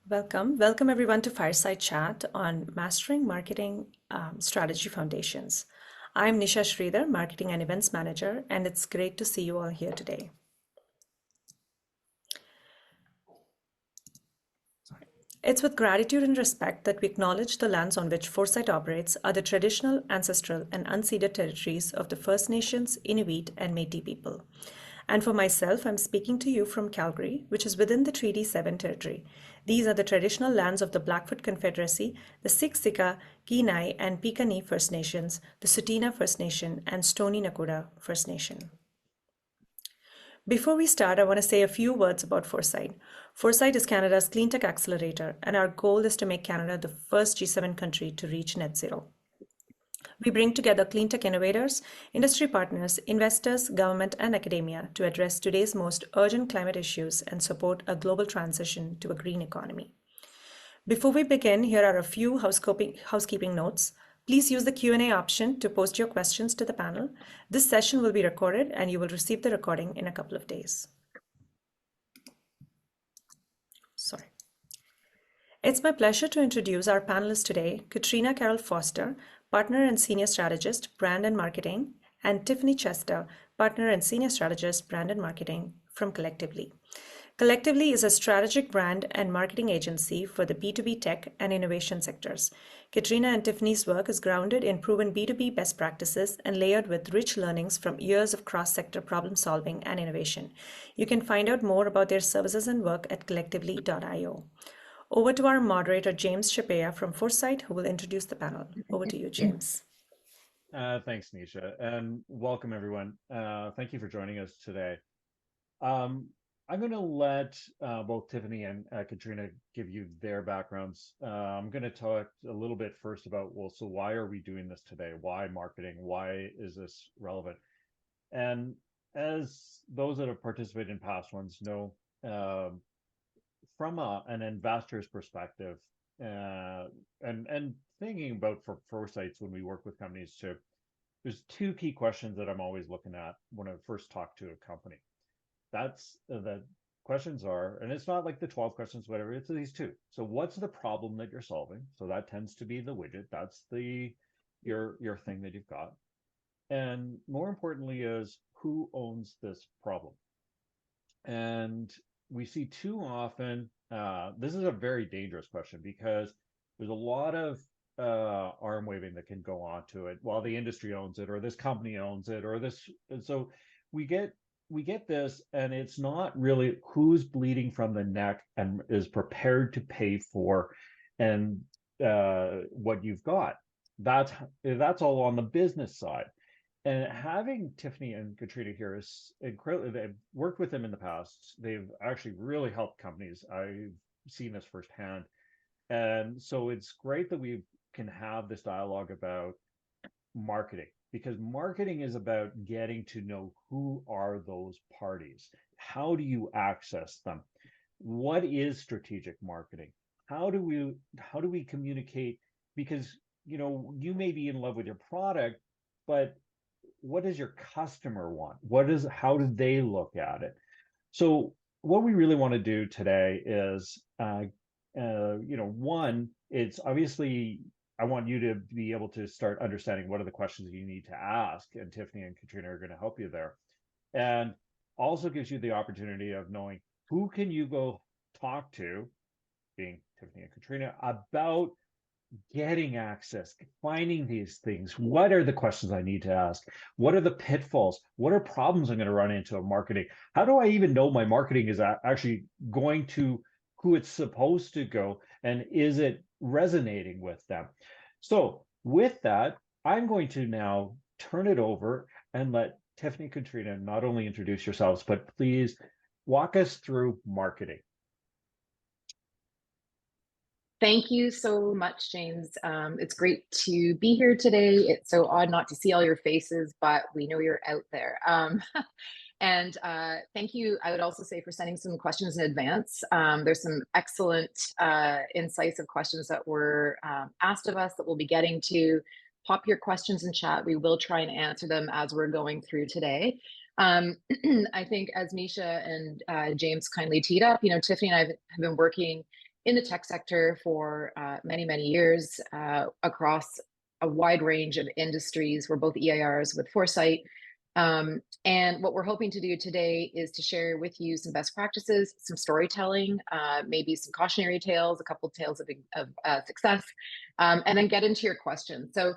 Welcome everyone to Fireside Chat on Mastering Marketing Strategy Foundations. I'm Nisha Sridhar, Marketing and Events Manager, and it's great to see you all here today. It's with gratitude and respect that we acknowledge the lands on which Foresight operates are the traditional, ancestral, and unceded territories of the First Nations, Inuit, and Métis people. And for myself, I'm speaking to you from Calgary, which is within the Treaty 7 territory. These are the traditional lands of the Blackfoot Confederacy, the Siksika, Kenai, and Piikani First Nations, the Tsuut'ina First Nation, and Stoney Nakoda First Nation. Before we start, I want to say a few words about Foresight. Foresight is Canada's clean tech accelerator, and our goal is to make Canada the first G7 country to reach net zero. We bring together clean tech innovators, industry partners, investors, government, and academia to address today's most urgent climate issues and support a global transition to a green economy. Before we begin, here are a few housekeeping notes. Please use the Q&A option to post your questions to the panel. This session will be recorded and you will receive the recording in a couple of days. Sorry. It's my pleasure to introduce our panelists today, Katrina Carroll Foster, Partner and Senior Strategist, Brand and Marketing, and Tiffany Chester, Partner and Senior Strategist, Brand and Marketing from Collectively. Collectively is a strategic brand and marketing agency for the B2B tech and innovation sectors. Katrina and Tiffany's work is grounded in proven B2B best practices and layered with rich learnings from years of cross-sector problem solving and innovation. You can find out more about their services and work at collectively.io. Over to our moderator, James Chapea from Foresight, who will introduce the panel. Over to you, James. Thanks, Nisha, and welcome everyone. Thank you for joining us today. I'm going to let both Tiffany and Katrina give you their backgrounds. I'm going to talk a little bit first about, well, so why are we doing this today? Why marketing? Why is this relevant? And as those that have participated in past ones know, from an investor's perspective, and thinking about for Foresights when we work with companies too, there's two key questions that I'm always looking at when I first talk to a company. That's the questions are, and it's not like the 12 questions, whatever, it's these two. So what's the problem that you're solving? So that tends to be the widget. That's your thing that you've got. And more importantly is who owns this problem? And we see too often, this is a very dangerous question because there's a lot of arm waving that can go on to it. Well, the industry owns it, or this company owns it, or this. And so we get this, and it's not really who's bleeding from the neck and is prepared to pay for and what you've got. That's all on the business side. And having Tiffany and Katrina here is incredible. They've worked with them in the past. They've actually really helped companies. I've seen this firsthand. And so it's great that we can have this dialogue about marketing, because marketing is about getting to know who are those parties. How do you access them? What is strategic marketing? How do we communicate? Because you may be in love with your product, but what does your customer want? How do they look at it? So what we really want to do today is, one, it's obviously, I want you to be able to start understanding what are the questions you need to ask, and Tiffany and Katrina are going to help you there. And also gives you the opportunity of knowing who can you go talk to, being Tiffany and Katrina, about getting access, finding these things. What are the questions I need to ask? What are the pitfalls? What are problems I'm going to run into in marketing? How do I even know my marketing is actually going to who it's supposed to go, and is it resonating with them? So with that, I'm going to now turn it over and let Tiffany and Katrina not only introduce yourselves, but please walk us through marketing. Thank you so much, James. It's great to be here today. It's so odd not to see all your faces, but we know you're out there. And thank you, I would also say, for sending some questions in advance. There's some excellent, incisive questions that were asked of us that we'll be getting to. Pop your questions in chat. We will try and answer them as we're going through today. I think as Nisha and James kindly teed up, Tiffany and I have been working in the tech sector for many, many years across a wide range of industries. We're both EIRs with Foresight. And what we're hoping to do today is to share with you some best practices, some storytelling, maybe some cautionary tales, a couple of tales of success, and then get into your questions. So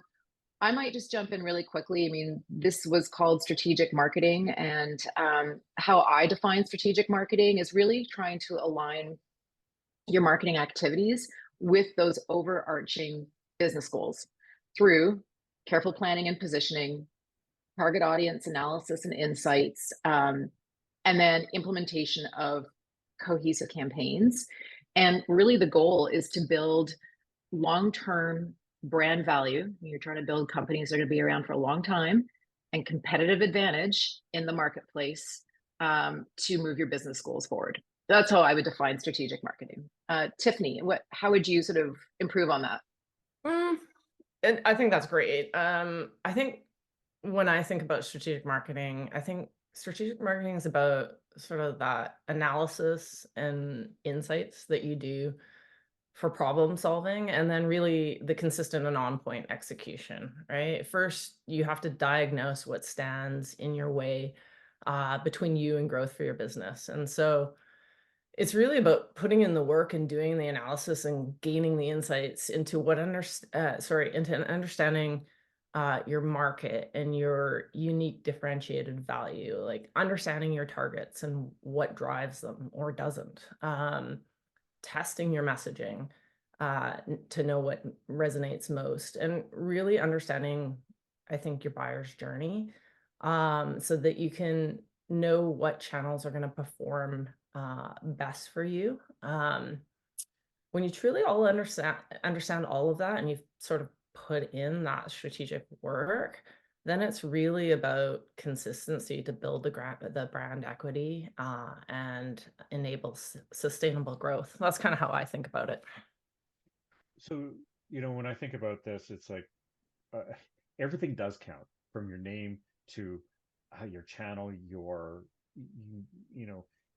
I might just jump in really quickly. I mean, this was called strategic marketing, and how I define strategic marketing is really trying to align your marketing activities with those overarching business goals through careful planning and positioning, target audience analysis and insights, and then implementation of cohesive campaigns. And really the goal is to build long-term brand value. You're trying to build companies that are going to be around for a long time, and competitive advantage in the marketplace to move your business goals forward. That's how I would define strategic marketing. Tiffany, how would you sort of improve on that? And I think that's great. I think when I think about strategic marketing, I think strategic marketing is about sort of that analysis and insights that you do for problem solving, and then really the consistent and on-point execution, right? First, you have to diagnose what stands in your way between you and growth for your business. And so it's really about putting in the work and doing the analysis and gaining the insights into into understanding your market and your unique differentiated value, like understanding your targets and what drives them or doesn't. Testing your messaging to know what resonates most, and really understanding, I think, your buyer's journey so that you can know what channels are going to perform best for you. When you truly all understand all of that, and you've sort of put in that strategic work, then it's really about consistency to build the brand equity and enable sustainable growth. That's kind of how I think about it. So, when I think about this, it's like everything does count, from your name to your channel,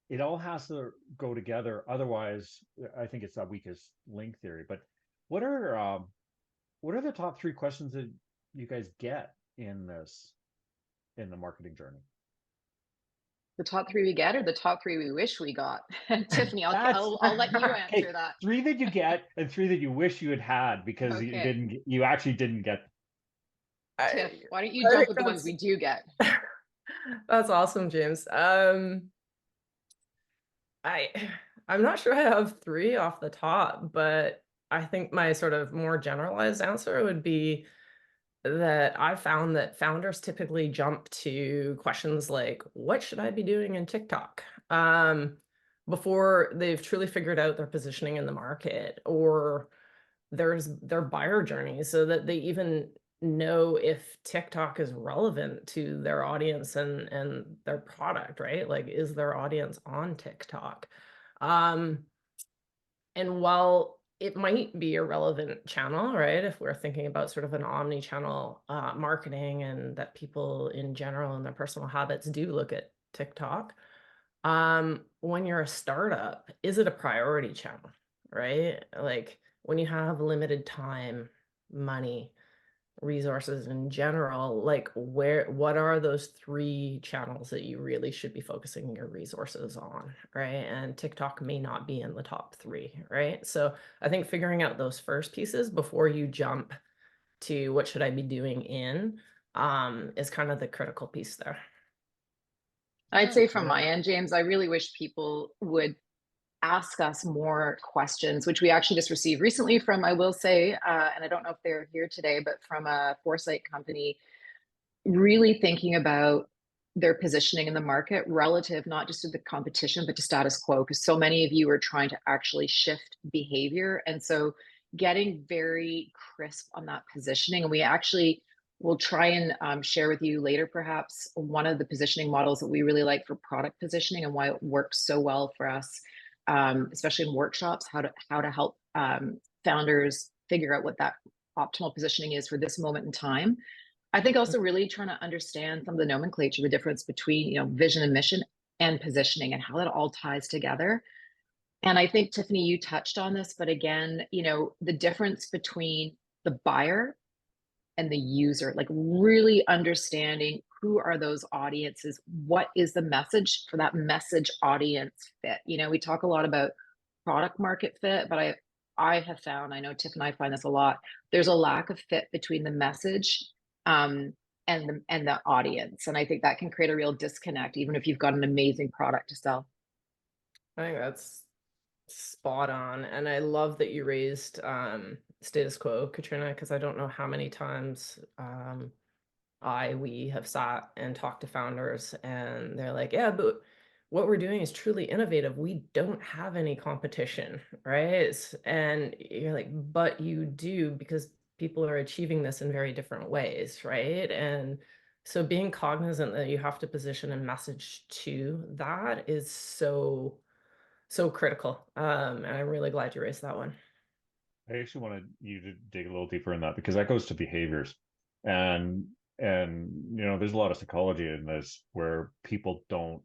it all has to go together. Otherwise, I think it's that weakest link theory. But what are the top 3 questions that you guys get in the marketing journey? The top 3 we get, or the top 3 we wish we got? Tiffany, I'll let you answer that. 3 that you get and 3 that you wish you had because you actually didn't get. Tiff, why don't you jump with the ones we do get? That's awesome, James. I'm not sure I have 3 off the top, but I think my sort of more generalized answer would be that I found that founders typically jump to questions like, what should I be doing in TikTok? Before they've truly figured out their positioning in the market, or their buyer journey, so that they even know if TikTok is relevant to their audience and their product, right? Like, is their audience on TikTok? And while it might be a relevant channel, right, if we're thinking about sort of an omni-channel marketing, and that people in general and their personal habits do look at TikTok, when you're a startup, is it a priority channel, right? Like, when you have limited time, money, resources in general, like what are those 3 channels that you really should be focusing your resources on, right? And TikTok may not be in the top 3, right? So I think figuring out those first pieces before you jump to what should I be doing is kind of the critical piece there. I'd say from my end, James, I really wish people would ask us more questions, which we actually just received recently from, I will say, and I don't know if they're here today, but from a Foresight company, really thinking about their positioning in the market relative not just to the competition, but to status quo, because so many of you are trying to actually shift behavior. And so getting very crisp on that positioning. And we actually will try and share with you later, perhaps, one of the positioning models that we really like for product positioning and why it works so well for us. Especially in workshops, how to help founders figure out what that optimal positioning is for this moment in time. I think also really trying to understand some of the nomenclature, the difference between vision and mission and positioning, and how that all ties together. And I think, Tiffany, you touched on this, but again, the difference between the buyer and the user, like really understanding who are those audiences, what is the message for that message audience fit. We talk a lot about product market fit, but I have found, I know Tiff and I find this a lot, there's a lack of fit between the message and the audience. And I think that can create a real disconnect, even if you've got an amazing product to sell. I think that's spot on. And I love that you raised status quo, Katrina, because I don't know how many times we have sat and talked to founders and they're like, yeah, but what we're doing is truly innovative. We don't have any competition, right? And you're like, but you do, because people are achieving this in very different ways, right? And so being cognizant that you have to position a message to that is so critical. And I'm really glad you raised that one. I actually wanted you to dig a little deeper in that, because that goes to behaviors, and there's a lot of psychology in this where people don't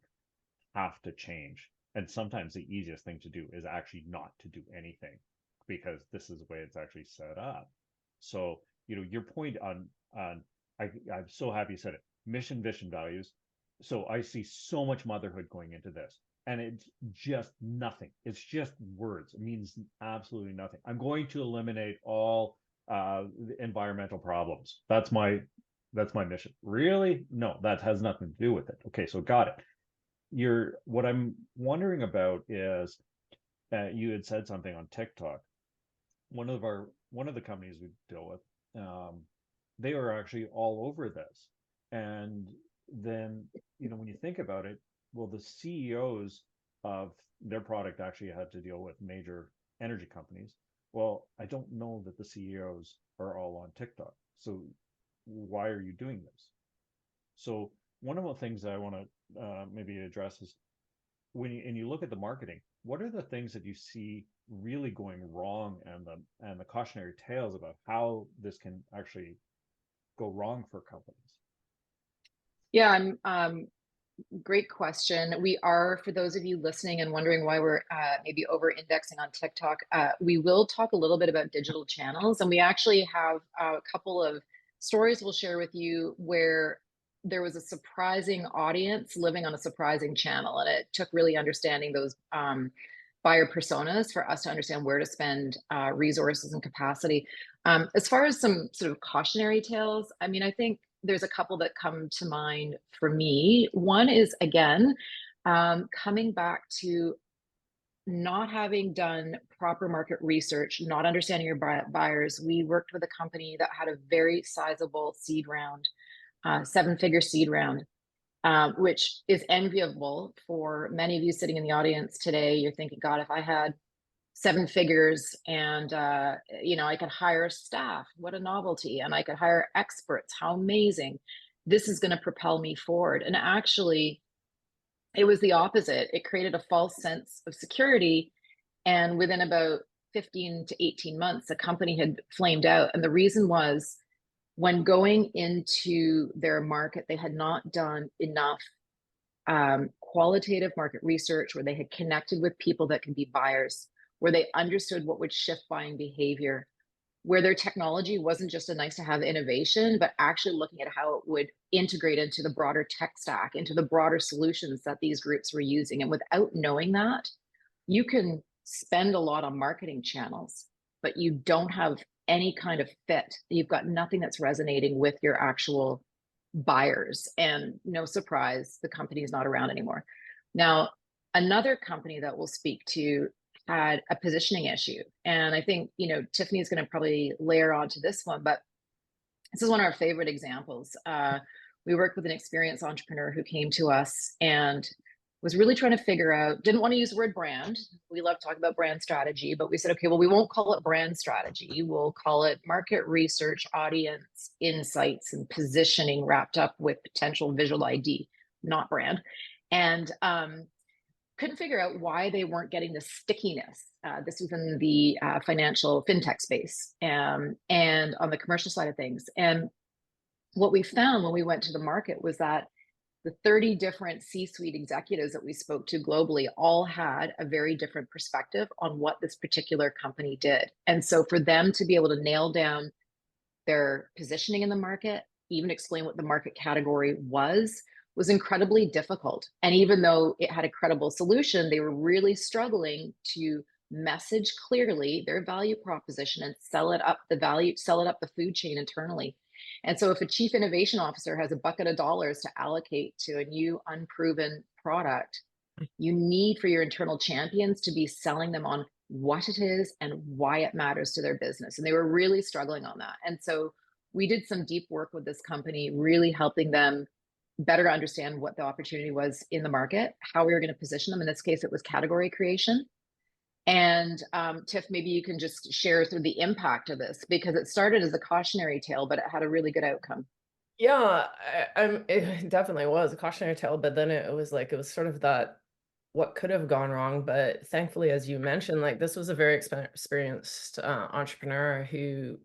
have to change, and sometimes the easiest thing to do is actually not to do anything, because this is the way it's actually set up. So your point on I'm so happy you said it: mission, vision, values. So I see so much motherhood going into this, and it's just nothing. It's just words. It means absolutely nothing. I'm going to eliminate all environmental problems. That's my mission. Really? No, that has nothing to do with it. Okay, so got it. What I'm wondering about is, you had said something on TikTok. One of the companies we deal with, they are actually all over this. And then, when you think about it, well, the CEOs of their product actually had to deal with major energy companies. Well, I don't know that the CEOs are all on TikTok. So why are you doing this? So one of the things that I want to maybe address is, when you look at the marketing, what are the things that you see really going wrong, and the cautionary tales about how this can actually go wrong for companies? Yeah, great question. We are, for those of you listening and wondering why we're maybe over indexing on TikTok, we will talk a little bit about digital channels. And we actually have a couple of stories we'll share with you where there was a surprising audience living on a surprising channel. And it took really understanding those buyer personas for us to understand where to spend resources and capacity. As far as some sort of cautionary tales, I mean, I think there's a couple that come to mind for me. One is, again, coming back to not having done proper market research, not understanding your buyers. We worked with a company that had a very sizable seed round, 7-figure seed round, which is enviable for many of you sitting in the audience today. You're thinking, God, if I had 7 figures and I could hire staff, what a novelty, and I could hire experts, how amazing, this is going to propel me forward. And actually it was the opposite. It created a false sense of security, and within about 15 to 18 months the company had flamed out. And the reason was, when going into their market, they had not done enough qualitative market research, where they had connected with people that could be buyers, where they understood what would shift buying behavior, where their technology wasn't just a nice to have innovation, but actually looking at how it would integrate into the broader tech stack, into the broader solutions that these groups were using. And without knowing that, you can spend a lot on marketing channels, but you don't have any kind of fit. You've got nothing that's resonating with your actual buyers. And no surprise, the company is not around anymore. Now, another company that we'll speak to had a positioning issue. And I think, Tiffany's going to probably layer onto this one, but this is one of our favorite examples. We worked with an experienced entrepreneur who came to us and was really trying to figure out, didn't want to use the word brand. We love talking about brand strategy, but we said, okay, well, we won't call it brand strategy. We'll call it market research, audience insights, and positioning wrapped up with potential visual ID, not brand. And couldn't figure out why they weren't getting the stickiness. This was in the financial fintech space, and on the commercial side of things. And what we found when we went to the market was that the 30 different C-suite executives that we spoke to globally all had a very different perspective on what this particular company did. And so for them to be able to nail down their positioning in the market, even explain what the market category was incredibly difficult. And even though it had a credible solution, they were really struggling to message clearly their value proposition and sell it up the food chain internally. And so if a chief innovation officer has a bucket of dollars to allocate to a new unproven product, you need for your internal champions to be selling them on what it is and why it matters to their business. And they were really struggling on that. And so we did some deep work with this company, really helping them better understand what the opportunity was in the market, how we were going to position them. In this case, it was category creation. And Tiff, maybe you can just share sort of the impact of this, because it started as a cautionary tale, but it had a really good outcome. Yeah, it definitely was a cautionary tale, but then it was sort of that what could have gone wrong. But thankfully, as you mentioned, like this was a very experienced entrepreneur who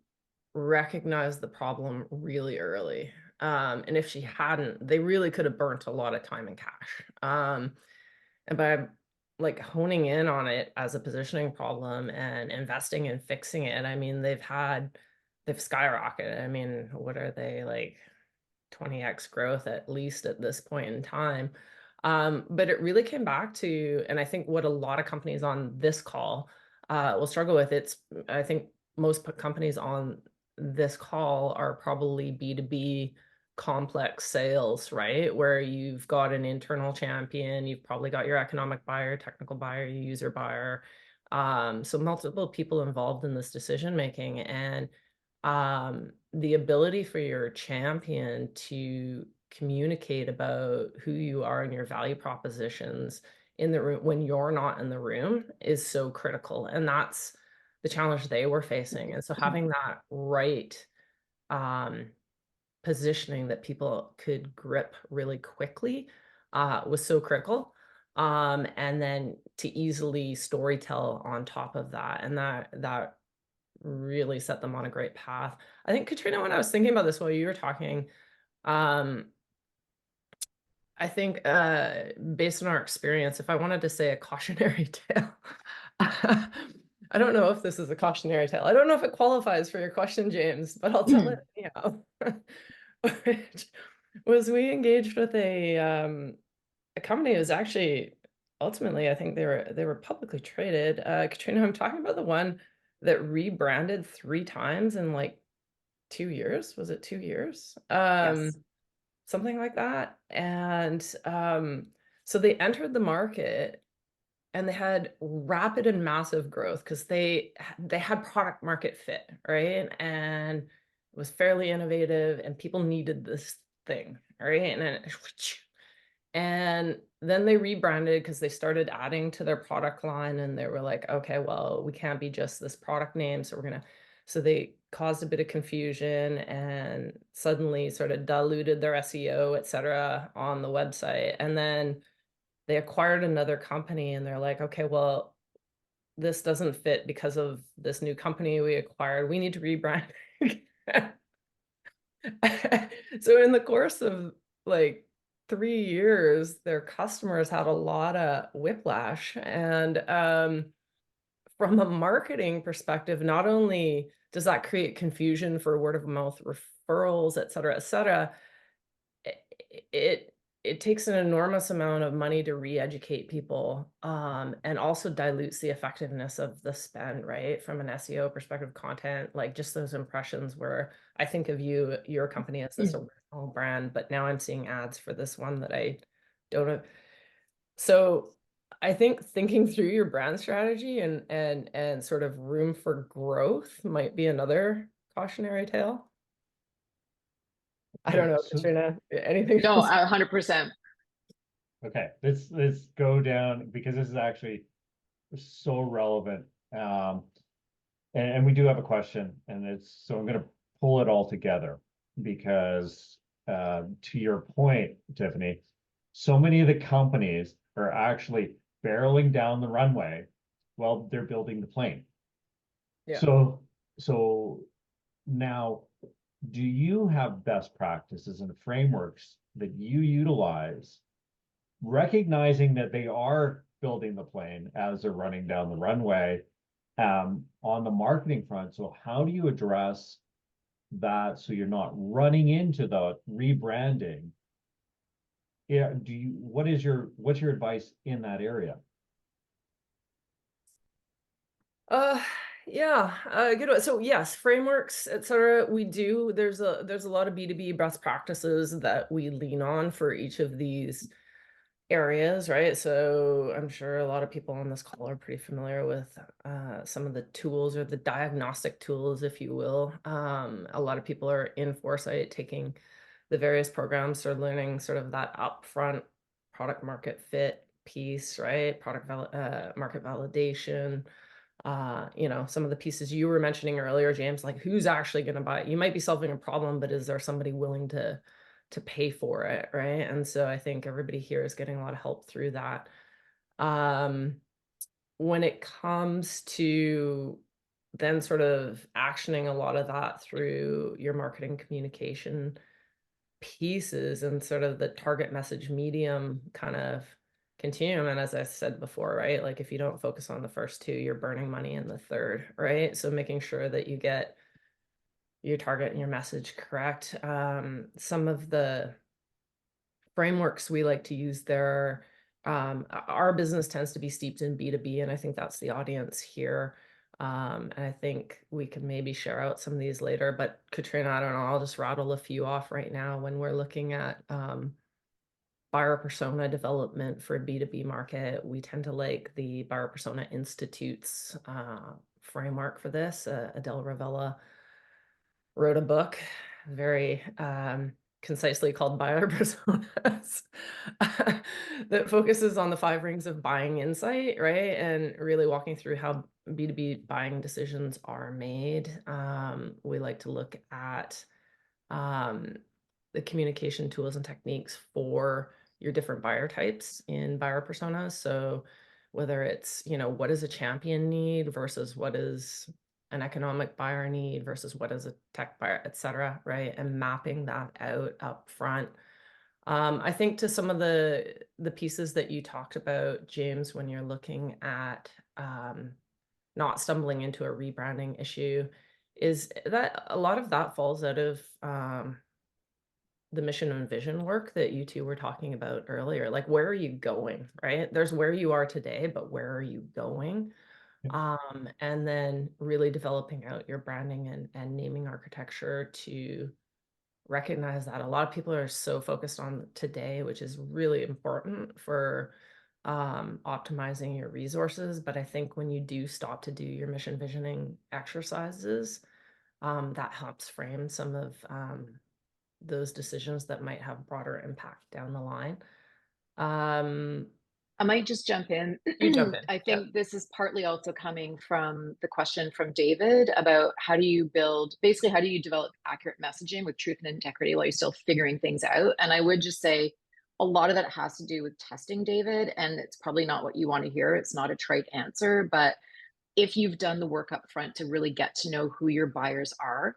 recognized the problem really early. And if she hadn't, they really could have burnt a lot of time and cash. And by like honing in on it as a positioning problem and investing in fixing it, I mean, they've skyrocketed. I mean, what are they, like 20x growth at least at this point in time? But it really came back to, and I think what a lot of companies on this call will struggle with, I think most companies on this call are probably B2B complex sales, right? Where you've got an internal champion, you've probably got your economic buyer, technical buyer, your user buyer. So multiple people involved in this decision making, and the ability for your champion to communicate about who you are and your value propositions in the room when you're not in the room is so critical. And that's the challenge they were facing. And so having that right positioning that people could grip really quickly was so critical. And then to easily storytell on top of that. And that really set them on a great path. I think, Katrina, when I was thinking about this while you were talking, I think based on our experience, if I wanted to say a cautionary tale, I don't know if this is a cautionary tale. I don't know if it qualifies for your question, James, but I'll tell it anyhow. Which was, we engaged with a company that was actually ultimately, I think they were publicly traded. Katrina, I'm talking about the one that rebranded 3 times in like 2 years. Was it 2 years? Yes. Something like that. And so they entered the market and they had rapid and massive growth because they had product market fit, right? And it was fairly innovative and people needed this thing, right? And then they rebranded because they started adding to their product line, and they were like, okay, well, we can't be just this product name, so they caused a bit of confusion and suddenly sort of diluted their SEO, et cetera, on the website. And then they acquired another company and they're like, okay, well, this doesn't fit because of this new company we acquired. We need to rebrand. So in the course of like 3 years, their customers had a lot of whiplash. And from a marketing perspective, not only does that create confusion for word of mouth referrals, et cetera, it takes an enormous amount of money to re-educate people, and also dilutes the effectiveness of the spend, right? From an SEO perspective, content, like just those impressions where I think of your company as this original brand, but now I'm seeing ads for this one that I don't know. So I think thinking through your brand strategy and sort of room for growth might be another cautionary tale. I don't know, Katrina, anything No, else? 100%. Okay, let's go down, because this is actually so relevant. And we do have a question, and so I'm going to pull it all together because to your point, Tiffany, so many of the companies are actually barreling down the runway while they're building the plane. Yeah. So now, do you have best practices and frameworks that you utilize, recognizing that they are building the plane as they're running down the runway, on the marketing front? So how do you address that so you're not running into the rebranding? Yeah, what's your advice in that area? Uh, yeah, good one. So yes, frameworks, etc. There's a lot of B2B best practices that we lean on for each of these areas, right? So I'm sure a lot of people on this call are pretty familiar with some of the tools, or the diagnostic tools, if you will. A lot of people are in Foresight taking the various programs, or learning sort of that upfront product market fit piece, right? Market validation. Some of the pieces you were mentioning earlier, James, like who's actually going to buy it? You might be solving a problem, but is there somebody willing to pay for it, right? And so I think everybody here is getting a lot of help through that. When it comes to then sort of actioning a lot of that through your marketing communication pieces, and sort of the target message medium kind of continuum, and as I said before, right, like if you don't focus on the first two, you're burning money in the third, right? So making sure that you get your target and your message correct. Some of the frameworks we like to use there, our business tends to be steeped in B2B, and I think that's the audience here. And I think we can maybe share out some of these later, but Katrina, I don't know, I'll just rattle a few off right now. When we're looking at buyer persona development for a B2B market, we tend to like the Buyer Persona Institute's framework for this. Adele Ravella wrote a book, very concisely called Buyer Personas, that focuses on the 5 rings of buying insight, right? And really walking through how B2B buying decisions are made. We like to look at the communication tools and techniques for your different buyer types in buyer personas. So whether it's, what does a champion need versus what is an economic buyer need versus what is a tech buyer, et cetera, right? And mapping that out up front. I think to some of the pieces that you talked about, James, when you're looking at not stumbling into a rebranding issue, is that a lot of that falls out of the mission and vision work that you two were talking about earlier. Like, where are you going, right? There's where you are today, but where are you going? And then really developing out your branding and naming architecture to recognize that. A lot of people are so focused on today, which is really important for optimizing your resources. But I think when you do stop to do your mission visioning exercises, that helps frame some of those decisions that might have broader impact down the line. I might just jump in. You jump in. I think this is partly also coming from the question from David about how do you develop accurate messaging with truth and integrity while you're still figuring things out? And I would just say a lot of that has to do with testing, David, and it's probably not what you want to hear. It's not a trite answer, but if you've done the work up front to really get to know who your buyers are,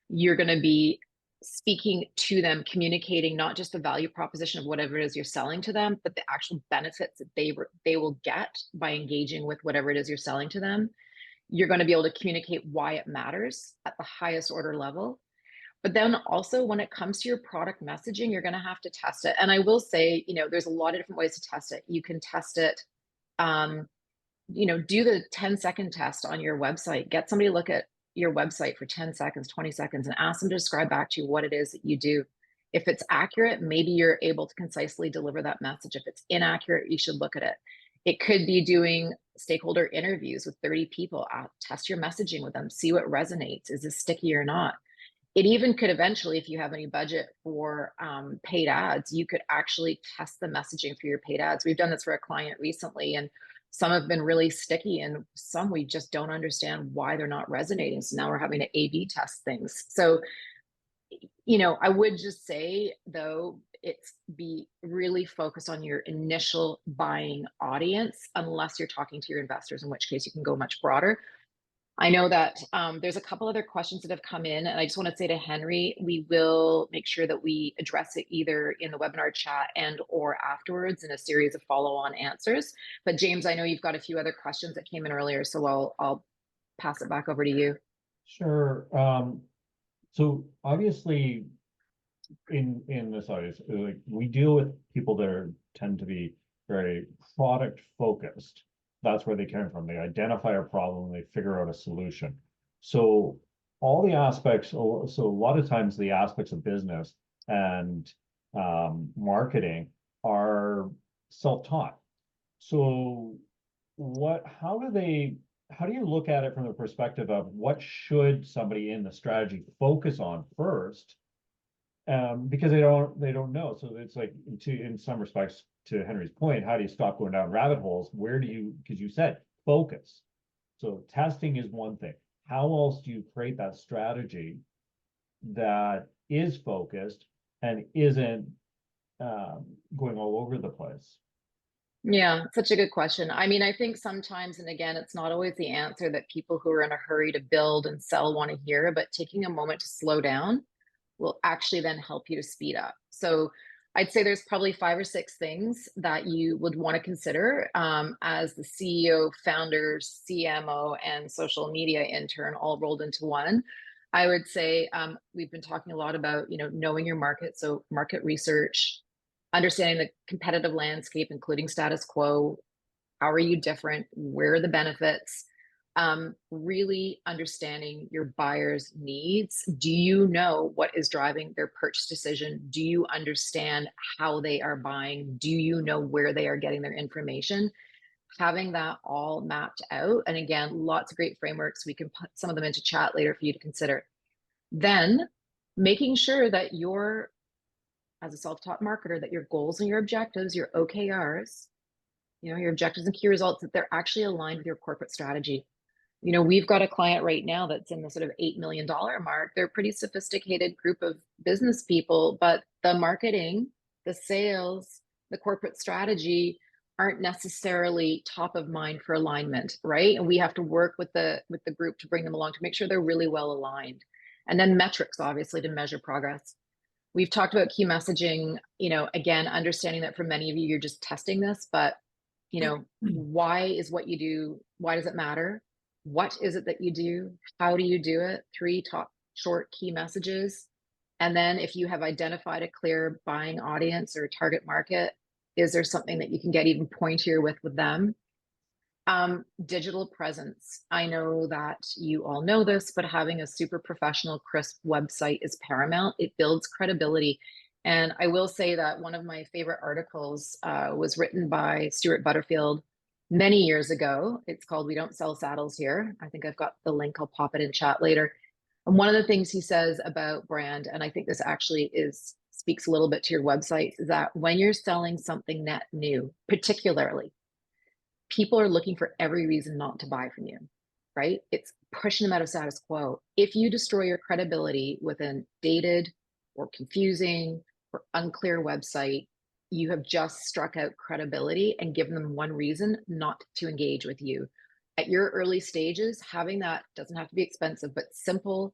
you're going to be speaking to them, communicating not just the value proposition of whatever it is you're selling to them, but the actual benefits that they will get by engaging with whatever it is you're selling to them. You're going to be able to communicate why it matters at the highest order level. But then also when it comes to your product messaging, you're going to have to test it. And I will say, there's a lot of different ways to test it. You can test it, do the 10-second test on your website. Get somebody to look at your website for 10 seconds, 20 seconds, and ask them to describe back to you what it is that you do. If it's accurate, maybe you're able to concisely deliver that message. If it's inaccurate, you should look at it. It could be doing stakeholder interviews with 30 people. Test your messaging with them, see what resonates. Is this sticky or not? It even could eventually, if you have any budget for paid ads, you could actually test the messaging for your paid ads. We've done this for a client recently, and some have been really sticky, and some we just don't understand why they're not resonating. So now we're having to A/B test things. So, I would just say, though, it's be really focused on your initial buying audience, unless you're talking to your investors, in which case you can go much broader. I know that there's a couple other questions that have come in, and I just want to say to Henry, we will make sure that we address it either in the webinar chat and or afterwards in a series of follow-on answers. But James, I know you've got a few other questions that came in earlier, so I'll pass it back over to you. Sure. So obviously, in this audience, like, we deal with people that tend to be very product focused. That's where they come from. They identify a problem, they figure out a solution. So all the aspects, so a lot of times the aspects of business and marketing are self-taught. So how do you look at it from the perspective of what should somebody in the strategy focus on first? Because they don't know. So it's like, in some respects, to Henry's point, how do you stop going down rabbit holes? Where do you, because you said focus. So testing is one thing. How else do you create that strategy that is focused and isn't going all over the place? Yeah, such a good question. I mean, I think sometimes, and again, it's not always the answer that people who are in a hurry to build and sell want to hear, but taking a moment to slow down will actually then help you to speed up. So I'd say there's probably 5 or 6 things that you would want to consider as the CEO, founder, CMO, and social media intern all rolled into one. I would say we've been talking a lot about, knowing your market. So market research, understanding the competitive landscape, including status quo. How are you different? Where are the benefits? Really understanding your buyer's needs. Do you know what is driving their purchase decision? Do you understand how they are buying? Do you know where they are getting their information? Having that all mapped out. And again, lots of great frameworks. We can put some of them into chat later for you to consider. Then making sure that you're, as a self-taught marketer, that your goals and your objectives, your OKRs, your objectives and key results, that they're actually aligned with your corporate strategy. We've got a client right now that's in the sort of $8 million mark. They're a pretty sophisticated group of business people, but the marketing, the sales, the corporate strategy aren't necessarily top of mind for alignment, right? And we have to work with the group to bring them along to make sure they're really well aligned. And then metrics, obviously, to measure progress. We've talked about key messaging, again, understanding that for many of you, you're just testing this, but why is what you do, why does it matter? What is it that you do? How do you do it? 3 top short key messages. And then if you have identified a clear buying audience or target market, is there something that you can get even pointier with them? Digital presence. I know that you all know this, but having a super professional, crisp website is paramount. It builds credibility. And I will say that one of my favorite articles was written by Stuart Butterfield many years ago. It's called "We Don't Sell Saddles Here." I think I've got the link. I'll pop it in chat later. And one of the things he says about brand, and I think this actually speaks a little bit to your website, is that when you're selling something net new, particularly, people are looking for every reason not to buy from you, right? It's pushing them out of status quo. If you destroy your credibility with a dated or confusing or unclear website, you have just struck out credibility and given them one reason not to engage with you. At your early stages, having that doesn't have to be expensive, but simple,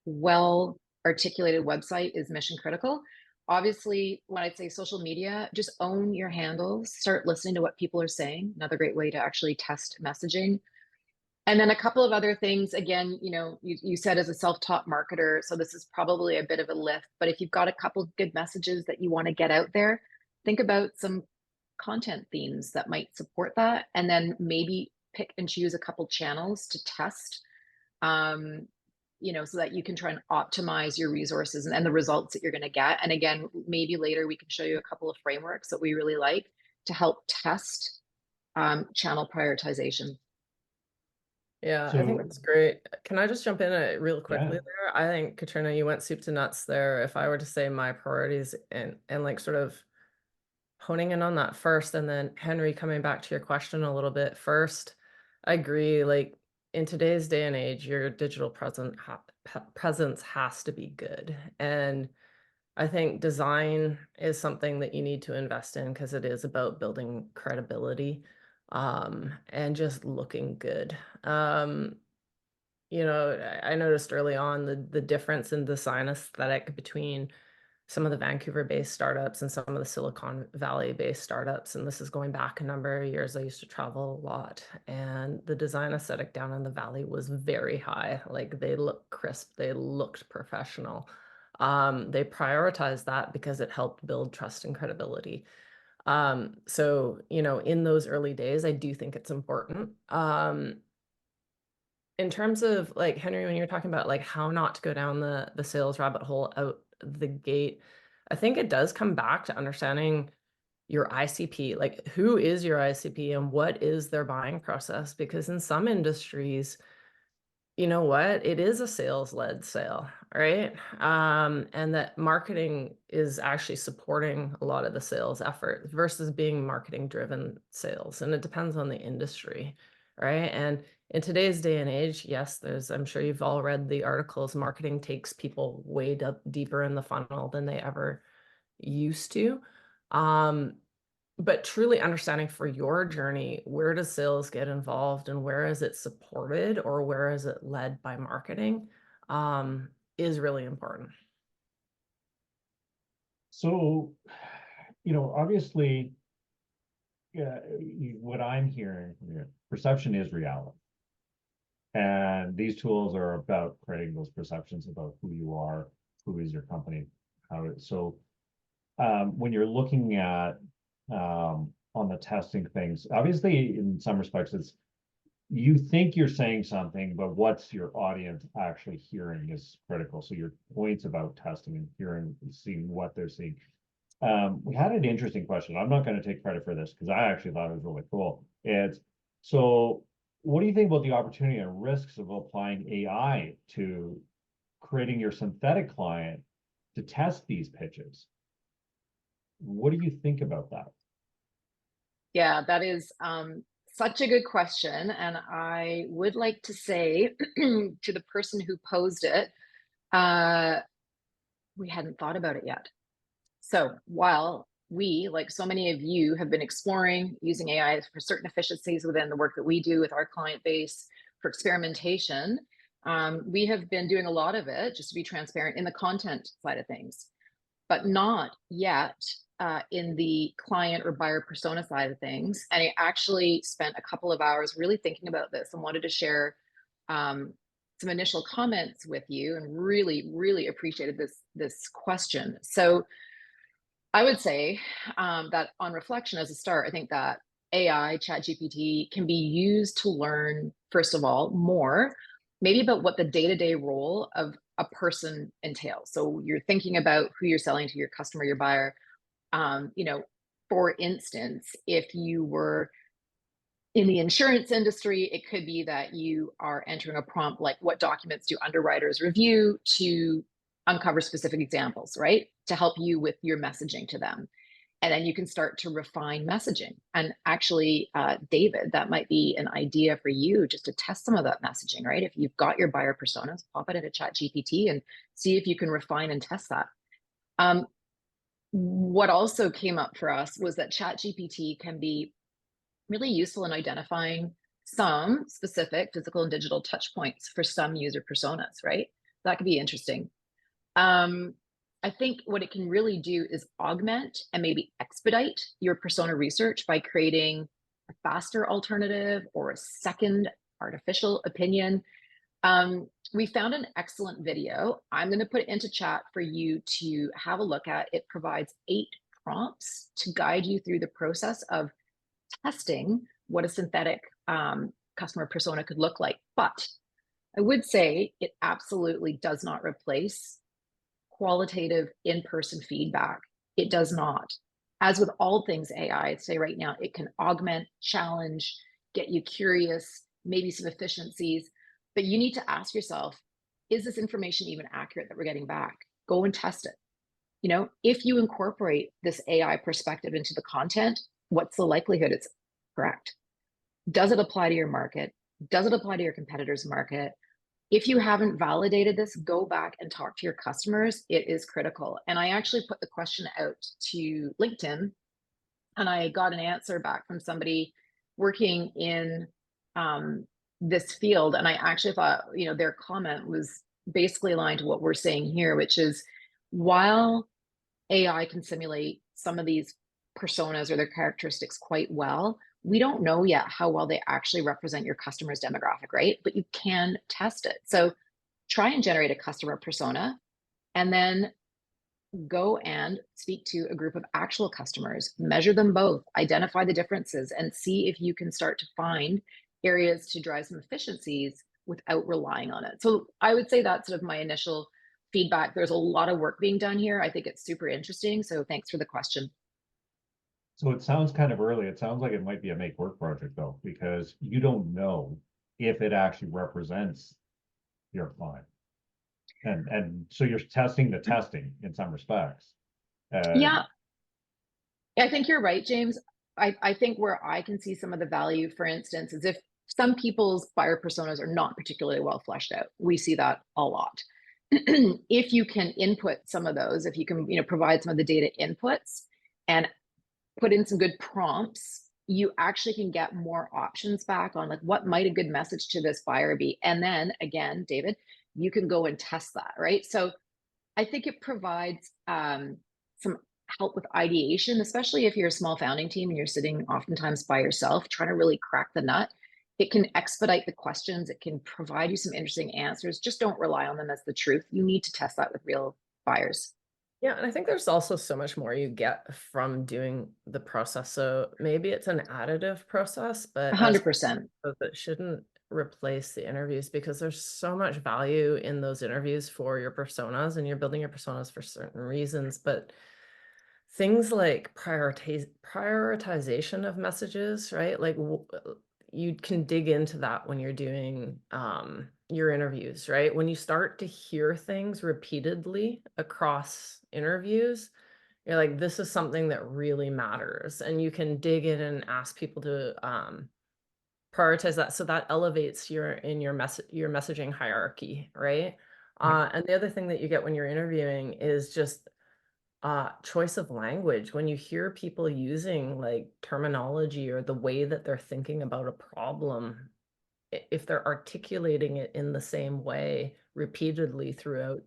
well articulated website is mission critical. Obviously, when I say social media, just own your handles, start listening to what people are saying. Another great way to actually test messaging. And then a couple of other things, again, you said as a self-taught marketer, so this is probably a bit of a lift, but if you've got a couple of good messages that you want to get out there, think about some content themes that might support that. And then maybe pick and choose a couple channels to test. So that you can try and optimize your resources and the results that you're going to get. And again, maybe later we can show you a couple of frameworks that we really like to help test channel prioritization. Yeah, I think that's great. Can I just jump in real quickly Yeah. there? I think, Katrina, you went soup to nuts there. If I were to say my priorities and like sort of honing in on that first, and then Henry, coming back to your question a little bit first, I agree. Like, in today's day and age, your digital presence has to be good. And I think design is something that you need to invest in because it is about building credibility and just looking good. you know, I noticed early on the difference in design aesthetic between some of the Vancouver-based startups and some of the Silicon Valley-based startups. And this is going back a number of years. I used to travel a lot, and the design aesthetic down in the valley was very high. Like, they looked crisp, they looked professional. They prioritized that because it helped build trust and credibility. So, you know, in those early days, I do think it's important. In terms of, like, Henry, when you're talking about like how not to go down the sales rabbit hole out the gate, I think it does come back to understanding your ICP. Like, who is your ICP and what is their buying process? Because in some industries, you know what, it is a sales-led sale, right? And that marketing is actually supporting a lot of the sales effort versus being marketing-driven sales. And it depends on the industry, right? And in today's day and age, yes, I'm sure you've all read the articles, marketing takes people way deeper in the funnel than they ever used to. But truly understanding for your journey, where does sales get involved and where is it supported or where is it led by marketing, is really important. So, you know, obviously, what I'm hearing, perception is reality. And these tools are about creating those perceptions about who you are, who is your company, when you're looking at on the testing things, obviously in some respects it's, you think you're saying something, but what's your audience actually hearing is critical. So your points about testing and hearing, seeing what they're seeing. We had an interesting question. I'm not going to take credit for this because I actually thought it was really cool. It's, so what do you think about the opportunity and risks of applying AI to creating your synthetic client to test these pitches? What do you think about that? Yeah, that is such a good question. And I would like to say to the person who posed it, we hadn't thought about it yet. So while we, like so many of you, have been exploring using AI for certain efficiencies within the work that we do with our client base for experimentation, we have been doing a lot of it, just to be transparent, in the content side of things, but not yet in the client or buyer persona side of things. And I actually spent a couple of hours really thinking about this and wanted to share some initial comments with you, and really, really appreciated this question. So I would say that on reflection as a start, I think that AI, ChatGPT, can be used to learn, first of all, more maybe about what the day-to-day role of a person entails. So you're thinking about who you're selling to, your customer, your buyer. You know, for instance, if you were in the insurance industry, it could be that you are entering a prompt like, what documents do underwriters review, to uncover specific examples, right? To help you with your messaging to them. And then you can start to refine messaging. And actually, David, that might be an idea for you, just to test some of that messaging, right? If you've got your buyer personas, pop it into ChatGPT and see if you can refine and test that. What also came up for us was that ChatGPT can be really useful in identifying some specific physical and digital touch points for some user personas, right? That could be interesting. I think what it can really do is augment and maybe expedite your persona research by creating a faster alternative or a second artificial opinion. We found an excellent video. I'm going to put it into chat for you to have a look at. It provides 8 prompts to guide you through the process of testing what a synthetic customer persona could look like. But I would say it absolutely does not replace qualitative in-person feedback. It does not. As with all things AI, I'd say right now, it can augment, challenge, get you curious, maybe some efficiencies, but you need to ask yourself, is this information even accurate that we're getting back? Go and test it. You know, if you incorporate this AI perspective into the content, what's the likelihood it's correct? Does it apply to your market? Does it apply to your competitor's market? If you haven't validated this, go back and talk to your customers. It is critical. And I actually put the question out to LinkedIn, and I got an answer back from somebody working in this field. And I actually thought, their comment was basically aligned to what we're saying here, which is while AI can simulate some of these personas or their characteristics quite well, we don't know yet how well they actually represent your customer's demographic, right? But you can test it. So try and generate a customer persona and then go and speak to a group of actual customers, measure them both, identify the differences, and see if you can start to find areas to drive some efficiencies without relying on it. So I would say that's sort of my initial feedback. There's a lot of work being done here. I think it's super interesting. So thanks for the question. So it sounds kind of early. It sounds like it might be a make work project though, because you don't know if it actually represents your client. And so you're testing the testing in some respects. Yeah, I think you're right, James. I think where I can see some of the value, for instance, is if some people's buyer personas are not particularly well fleshed out. We see that a lot. If you can input some of those, if you can, provide some of the data inputs and put in some good prompts, you actually can get more options back on like what might a good message to this buyer be. And then again, David, you can go and test that, right? So I think it provides some help with ideation, especially if you're a small founding team and you're sitting oftentimes by yourself trying to really crack the nut. It can expedite the questions. It can provide you some interesting answers. Just don't rely on them as the truth. You need to test that with real buyers. Yeah, and I think there's also so much more you get from doing the process. So maybe it's an additive process, but 100%. it shouldn't replace the interviews because there's so much value in those interviews for your personas, and you're building your personas for certain reasons. But things like prioritization of messages, right? Like you can dig into that when you're doing your interviews, right? When you start to hear things repeatedly across interviews, you're like, this is something that really matters. And you can dig in and ask people to prioritize that. So that elevates your messaging hierarchy, right? And the other thing that you get when you're interviewing is just choice of language. When you hear people using like terminology or the way that they're thinking about a problem, if they're articulating it in the same way repeatedly throughout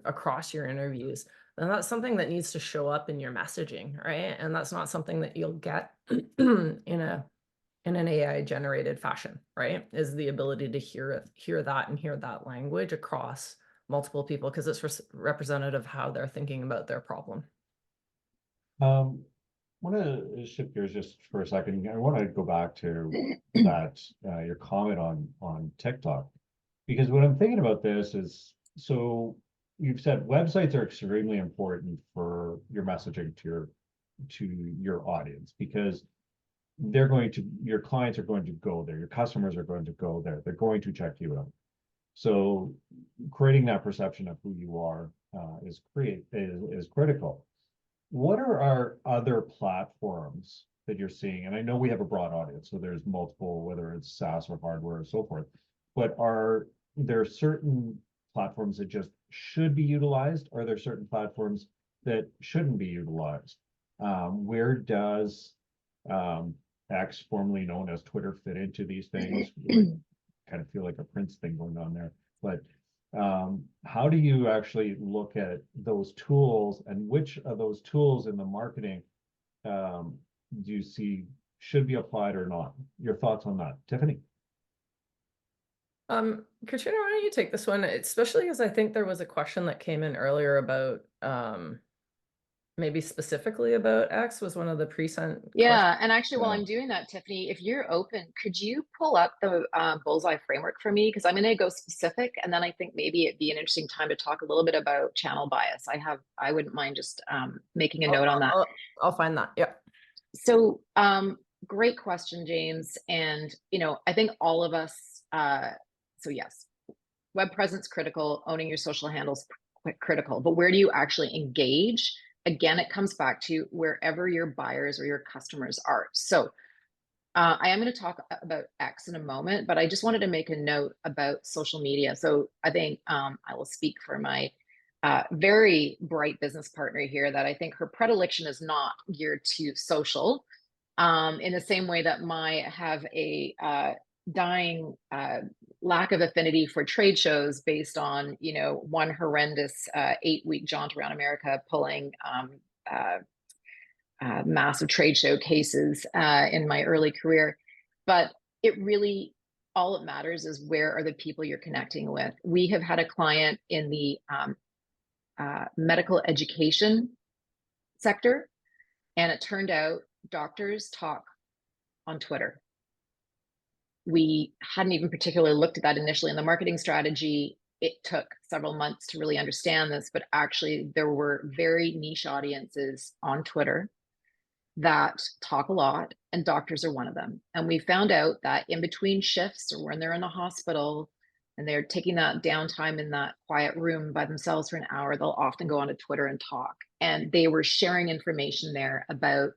across your interviews, then that's something that needs to show up in your messaging, right? And that's not something that you'll get in an AI generated fashion, right? Is the ability to hear that and hear that language across multiple people because it's representative of how they're thinking about their problem. I want to shift gears just for a second. I want to go back to that your comment on TikTok, because what I'm thinking about this is, so you've said websites are extremely important for your messaging to your audience, because your clients are going to go there, your customers are going to go there, they're going to check you out. So creating that perception of who you are is critical. What are our other platforms that you're seeing? And I know we have a broad audience, so there's multiple, whether it's SaaS or hardware or so forth, but are there certain platforms that just should be utilized? Are there certain platforms that shouldn't be utilized? Where does X, formerly known as Twitter, fit into these things? Like, kind of feel like a Prince thing going on there, but how do you actually look at those tools, and which of those tools in the marketing do you see should be applied or not? Your thoughts on that, Tiffany? Katrina, why don't you take this one, especially because I think there was a question that came in earlier about maybe specifically about X was one of the present Yeah, and actually, while I'm doing that, Tiffany, if you're open, could you pull up the bullseye framework for me? Because I'm going to go specific, and then I think maybe it'd be an interesting time to talk a little bit about channel bias. I wouldn't mind just making a note on that. I'll find that. Yeah. So, great question, James. And I think all of us. So yes, web presence critical, owning your social handles critical. But where do you actually engage? Again, it comes back to wherever your buyers or your customers are. So I am going to talk about X in a moment, but I just wanted to make a note about social media. So I think I will speak for my very bright business partner here that I think her predilection is not geared to social in the same way that have a dying lack of affinity for trade shows based on, you know, one horrendous 8-week jaunt around America, pulling massive trade show cases in my early career. But it really, all it matters is where are the people you're connecting with. We have had a client in the medical education sector, and it turned out doctors talk on Twitter. We hadn't even particularly looked at that initially in the marketing strategy. It took several months to really understand this, but actually there were very niche audiences on Twitter that talk a lot, and doctors are one of them. And we found out that in between shifts, or when they're in the hospital and they're taking that downtime in that quiet room by themselves for an hour, they'll often go onto Twitter and talk. And they were sharing information there about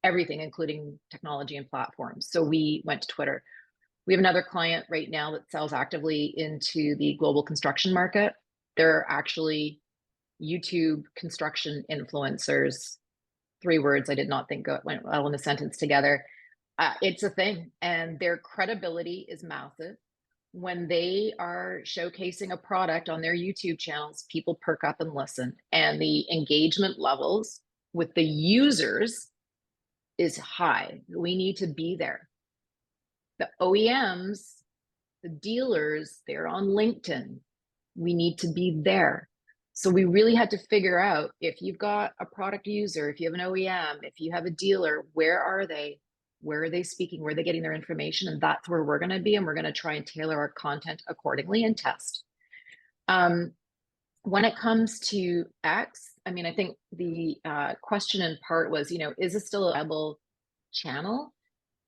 everything, including technology and platforms. So we went to Twitter. We have another client right now that sells actively into the global construction market. They're actually YouTube construction influencers. 3 words I did not think went well in a sentence together. It's a thing, and their credibility is massive. When they are showcasing a product on their YouTube channels, people perk up and listen, and the engagement levels with the users is high. We need to be there. The OEMs, the dealers, they're on LinkedIn. We need to be there. So we really had to figure out, if you've got a product user, if you have an OEM, if you have a dealer, where are they? Where are they speaking? Where are they getting their information? And that's where we're going to be. And we're going to try and tailor our content accordingly and test. When it comes to X, I mean, I think the question in part was, you know, is this still a viable channel?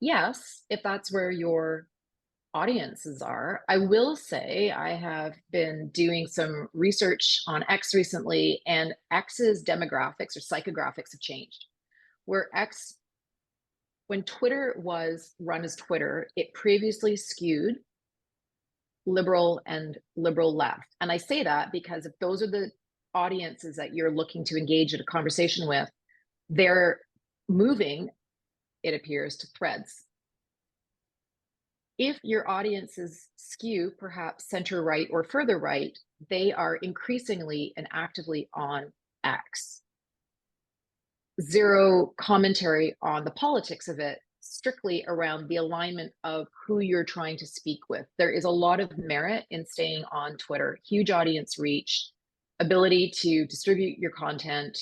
Yes, if that's where your audiences are. I will say I have been doing some research on X recently, and X's demographics or psychographics have changed. Where X, when Twitter was run as Twitter, it previously skewed liberal and liberal left. And I say that because if those are the audiences that you're looking to engage in a conversation with, they're moving, it appears, to Threads. If your audiences skew perhaps center right or further right, they are increasingly and actively on X. Zero commentary on the politics of it, strictly around the alignment of who you're trying to speak with. There is a lot of merit in staying on Twitter, huge audience reach, ability to distribute your content,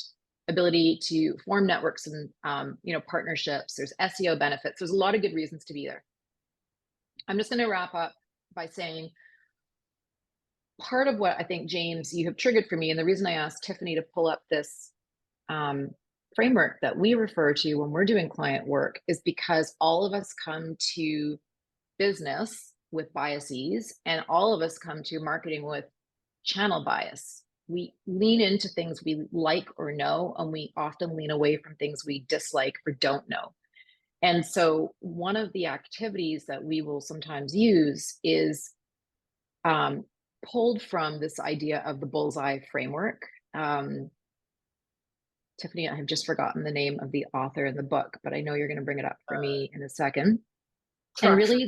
ability to form networks and partnerships. There's SEO benefits. There's a lot of good reasons to be there. I'm just going to wrap up by saying part of what I think, James, you have triggered for me, and the reason I asked Tiffany to pull up this framework that we refer to when we're doing client work is because all of us come to business with biases, and all of us come to marketing with channel bias. We lean into things we like or know, and we often lean away from things we dislike or don't know. And so one of the activities that we will sometimes use is pulled from this idea of the bullseye framework. Tiffany, I have just forgotten the name of the author in the book, but I know you're going to bring it up for me in a second. Traction. And really,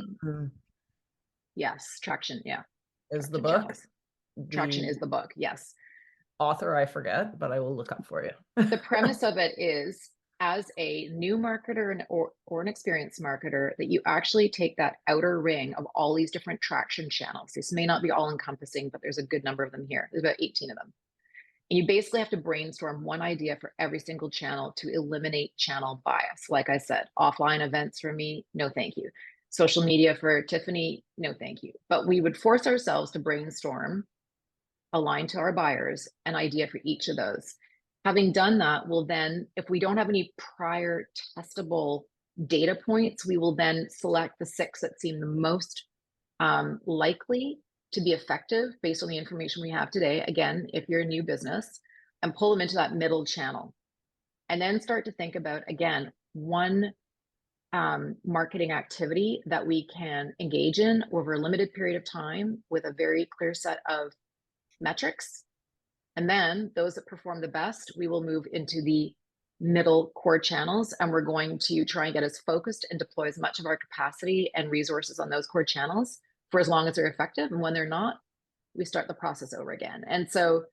yes, Traction, yeah. Is the Traction book. channels. Traction is the book, yes. Author, I forget, but I will look up for you. The premise of it is, as a new marketer or an experienced marketer, that you actually take that outer ring of all these different traction channels. This may not be all encompassing, but there's a good number of them here. There's about 18 of them. And you basically have to brainstorm one idea for every single channel to eliminate channel bias. Like I said, offline events for me, no thank you. Social media for Tiffany, no thank you. But we would force ourselves to brainstorm, aligned to our buyers, an idea for each of those. Having done that, we'll then, if we don't have any prior testable data points, we will then select the 6 that seem the most likely to be effective based on the information we have today. Again, if you're a new business, and pull them into that middle channel. And then start to think about, again, one marketing activity that we can engage in over a limited period of time with a very clear set of metrics. And then those that perform the best, we will move into the middle core channels, and we're going to try and get as focused and deploy as much of our capacity and resources on those core channels for as long as they're effective. And when they're not, we start the process over again. And so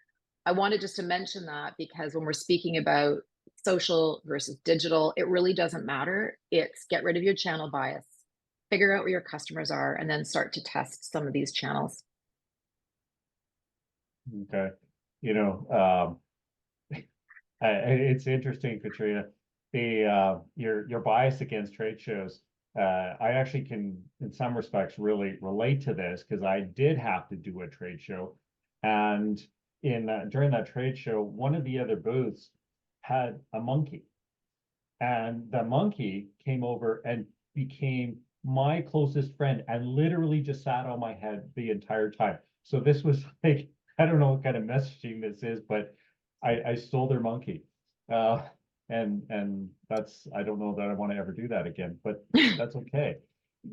I wanted just to mention that, because when we're speaking about social versus digital, it really doesn't matter. It's get rid of your channel bias, figure out where your customers are, and then start to test some of these channels. Okay. You know, it's interesting, Katrina. The your bias against trade shows. I actually can, in some respects, really relate to this because I did have to do a trade show, and during that trade show, one of the other booths had a monkey, and the monkey came over and became my closest friend and literally just sat on my head the entire time. So this was like, I don't know what kind of messaging this is, but I stole their monkey. And that's, I don't know that I want to ever do that again, but that's okay.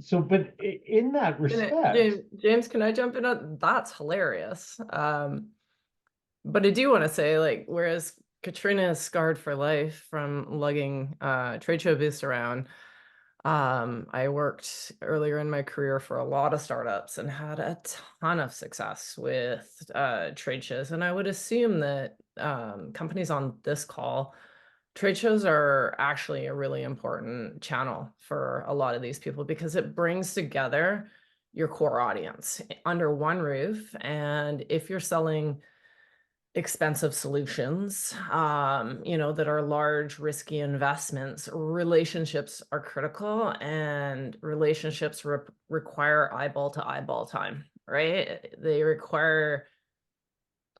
So, but in that respect, James, can I jump in on that's hilarious. But I do want to say, like, whereas Katrina is scarred for life from lugging trade show booths around, I worked earlier in my career for a lot of startups and had a ton of success with trade shows. And I would assume that companies on this call, trade shows are actually a really important channel for a lot of these people because it brings together your core audience under one roof. And if you're selling expensive solutions, that are large, risky investments, relationships are critical, and relationships require eyeball to eyeball time, right? They require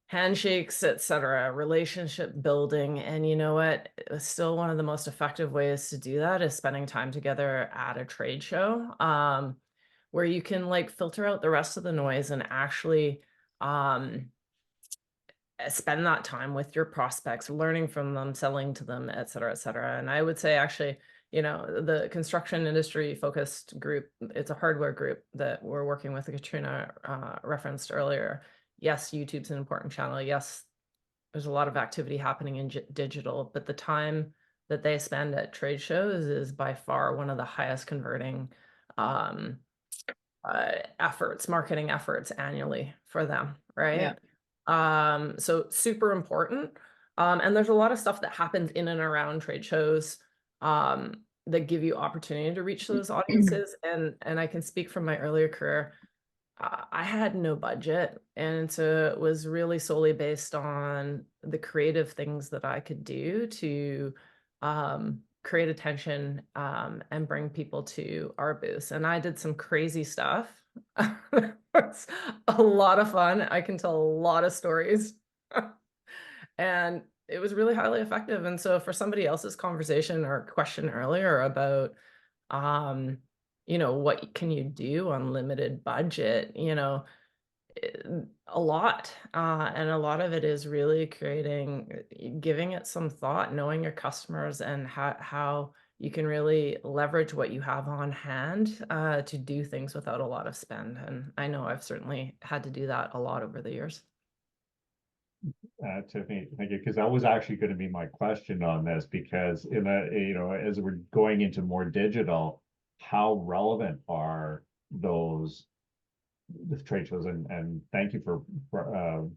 handshakes, etc., relationship building. And you know what? Still, one of the most effective ways to do that is spending time together at a trade show, where you can like filter out the rest of the noise and actually spend that time with your prospects, learning from them, selling to them, et cetera, et cetera. And I would say actually, the construction industry focused group, it's a hardware group that we're working with, Katrina referenced earlier. Yes, YouTube's an important channel. Yes, there's a lot of activity happening in digital, but the time that they spend at trade shows is by far one of the highest converting marketing efforts annually for them, right? Yeah. So super important. And there's a lot of stuff that happens in and around trade shows that give you opportunity to reach those audiences. And I can speak from my earlier career. I had no budget, and so it was really solely based on the creative things that I could do to create attention and bring people to our booths. And I did some crazy stuff. It's a lot of fun. I can tell a lot of stories. And it was really highly effective. And so for somebody else's conversation or question earlier about what can you do on limited budget, a lot. And a lot of it is really giving it some thought, knowing your customers and how you can really leverage what you have on hand to do things without a lot of spend. And I know I've certainly had to do that a lot over the years. Tiffany, thank you, because that was actually going to be my question on this, because as we're going into more digital, how relevant are those trade shows? And thank you for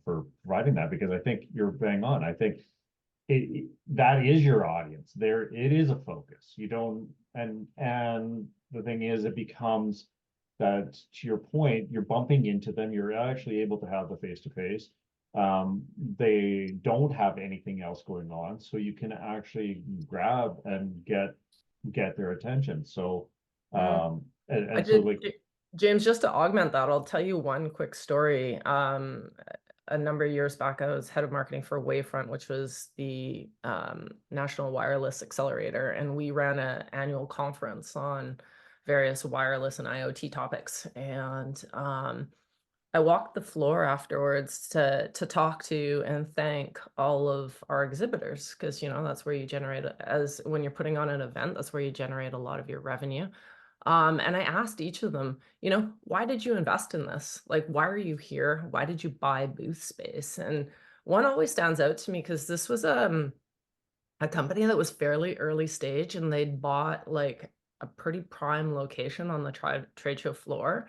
providing that, because I think you're bang on. I think that is your audience. It is a focus. You don't, and the thing is, it becomes that, to your point, you're bumping into them. You're actually able to have the face-to-face. They don't have anything else going on, so you can actually grab and get their attention. So James, just to augment that, I'll tell you one quick story. A number of years back, I was head of marketing for Wavefront, which was the National Wireless Accelerator, and we ran an annual conference on various wireless and IoT topics. And I walked the floor afterwards to talk to and thank all of our exhibitors, because that's where you generate, when you're putting on an event, that's where you generate a lot of your revenue. And I asked each of them, why did you invest in this? Like, why are you here? Why did you buy booth space? And one always stands out to me because this was a a company that was fairly early stage, and they'd bought like a pretty prime location on the trade show floor.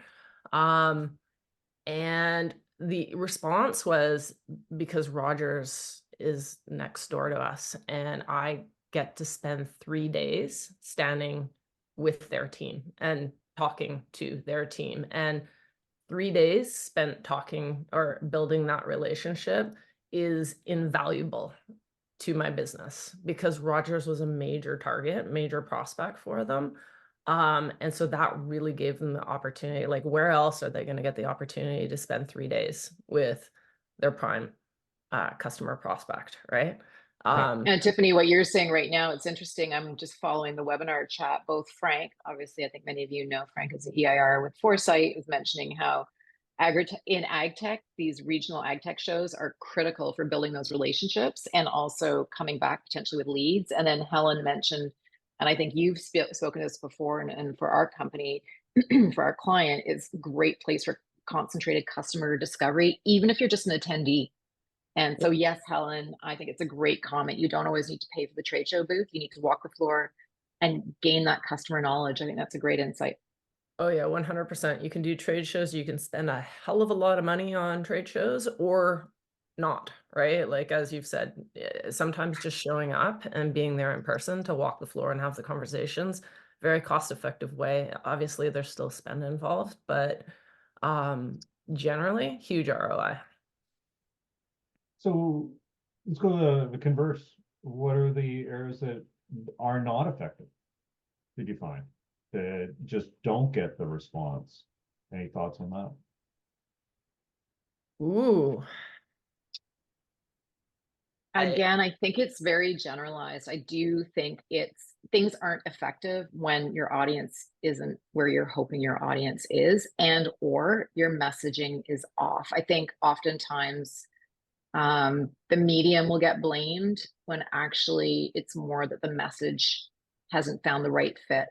And the response was, because Rogers is next door to us, and I get to spend 3 days standing with their team and talking to their team. And 3 days spent talking or building that relationship is invaluable to my business, because Rogers was a major target, major prospect for them. And so that really gave them the opportunity. Like, where else are they going to get the opportunity to spend 3 days with their prime customer prospect, right? And Tiffany, what you're saying right now, it's interesting. I'm just following the webinar chat. Both Frank, obviously, I think many of you know Frank is an EIR with Foresight, was mentioning how in ag tech, these regional ag tech shows are critical for building those relationships and also coming back potentially with leads. And then Helen mentioned, and I think you've spoken to this before, and for our company, for our client, it's a great place for concentrated customer discovery, even if you're just an attendee. And so, yes, Helen, I think it's a great comment. You don't always need to pay for the trade show booth. You need to walk the floor and gain that customer knowledge. I think that's a great insight. Oh yeah, 100%. You can do trade shows. You can spend a hell of a lot of money on trade shows or not, right? Like, as you've said, sometimes just showing up and being there in person to walk the floor and have the conversations, very cost-effective way. Obviously, there's still spend involved, but generally, huge ROI. So let's go to the converse. What are the areas that are not effective, did you find, that just don't get the response? Any thoughts on that? Ooh. Again, I think it's very generalized. I do think things aren't effective when your audience isn't where you're hoping your audience is, and or your messaging is off. I think oftentimes the medium will get blamed when actually it's more that the message hasn't found the right fit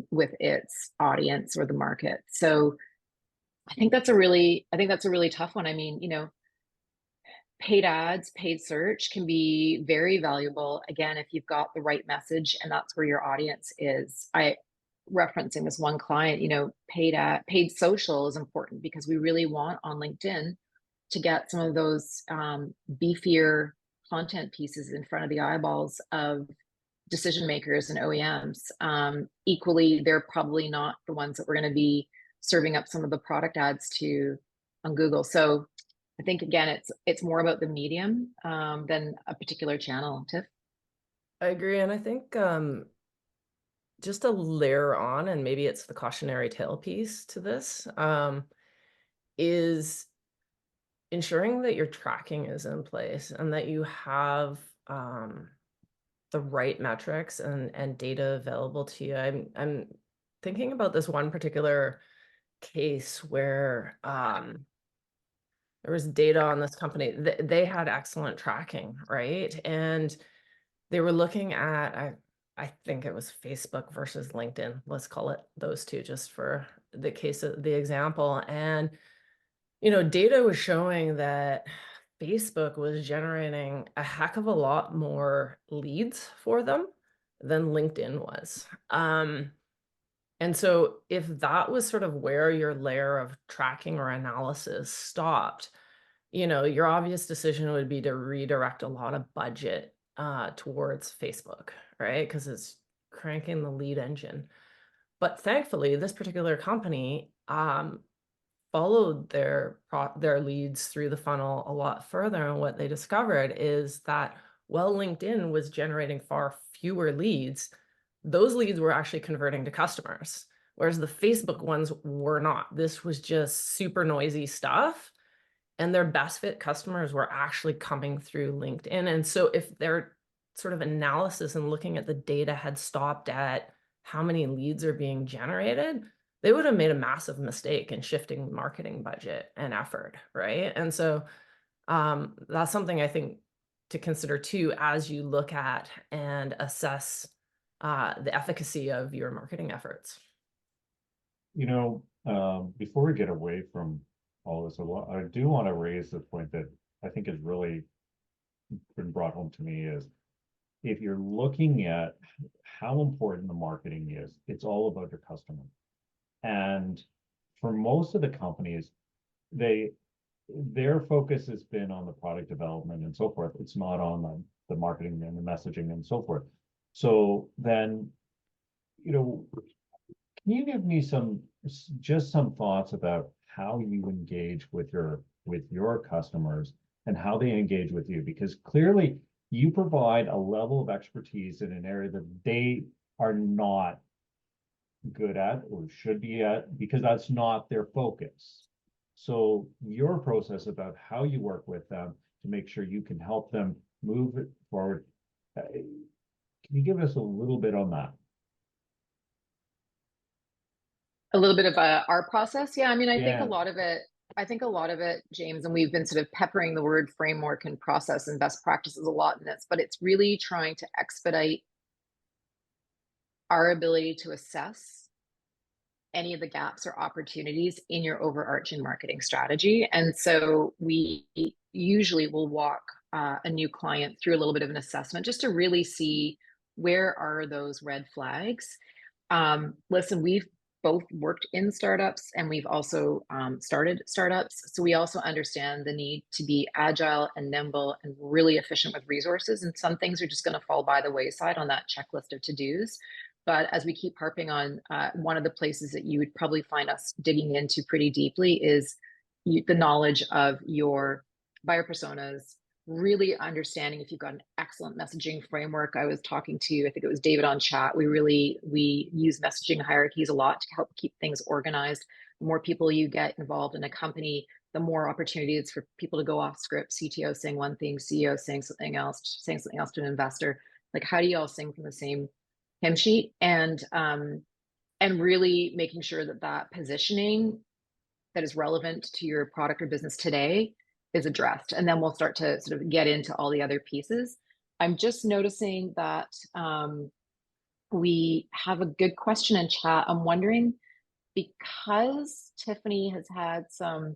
with its audience or the market. So I think that's a really tough one. I mean, paid ads, paid search can be very valuable. Again, if you've got the right message and that's where your audience is. Referencing this one client, paid social is important because we really want on LinkedIn to get some of those beefier content pieces in front of the eyeballs of decision makers and OEMs. Equally, they're probably not the ones that we're going to be serving up some of the product ads to on Google. So I think, again, it's more about the medium than a particular channel. Tiff? I agree. And I think just to layer on, and maybe it's the cautionary tale piece to this, is ensuring that your tracking is in place and that you have the right metrics and data available to you. I'm thinking about this one particular case where there was data on this company. They had excellent tracking, right? And they were looking at, I think it was Facebook versus LinkedIn. Let's call it those two just for the case of the example. And, data was showing that Facebook was generating a heck of a lot more leads for them than LinkedIn was. And so if that was sort of where your layer of tracking or analysis stopped, your obvious decision would be to redirect a lot of budget towards Facebook, right? Because it's cranking the lead engine. But thankfully, this particular company followed their leads through the funnel a lot further. And what they discovered is that while LinkedIn was generating far fewer leads, those leads were actually converting to customers, whereas the Facebook ones were not. This was just super noisy stuff. And their best fit customers were actually coming through LinkedIn. And so if their sort of analysis and looking at the data had stopped at how many leads are being generated, they would have made a massive mistake in shifting marketing budget and effort, right? And so that's something I think to consider too as you look at and assess the efficacy of your marketing efforts. Before we get away from all this, I do want to raise the point that I think has really been brought home to me is if you're looking at how important the marketing is, it's all about your customer. And for most of the companies, their focus has been on the product development and so forth. It's not on the marketing and the messaging and so forth. So then, can you give me just some thoughts about how you engage with your customers and how they engage with you? Because clearly you provide a level of expertise in an area that they are not good at or should be at, because that's not their focus. So your process about how you work with them to make sure you can help them move it forward. Can you give us a little bit on that? A little bit of our process. Yeah, I mean, I think a Yeah. lot of it, James, and we've been sort of peppering the word framework and process and best practices a lot in this, but it's really trying to expedite our ability to assess any of the gaps or opportunities in your overarching marketing strategy. And so we usually will walk a new client through a little bit of an assessment just to really see where are those red flags. Listen, we've both worked in startups and we've also started startups. So we also understand the need to be agile and nimble and really efficient with resources. And some things are just going to fall by the wayside on that checklist of to-dos. But as we keep harping on, one of the places that you would probably find us digging into pretty deeply is the knowledge of your buyer personas, really understanding if you've got an excellent messaging framework. I was talking to, I think it was David on chat. We use messaging hierarchies a lot to help keep things organized. The more people you get involved in a company, the more opportunities for people to go off script. CTO saying one thing, CEO saying something else to an investor. Like, how do you all sing from the same hymn sheet? And really making sure that that positioning that is relevant to your product or business today is addressed. And then we'll start to sort of get into all the other pieces. I'm just noticing that we have a good question in chat. I'm wondering, because Tiffany has had some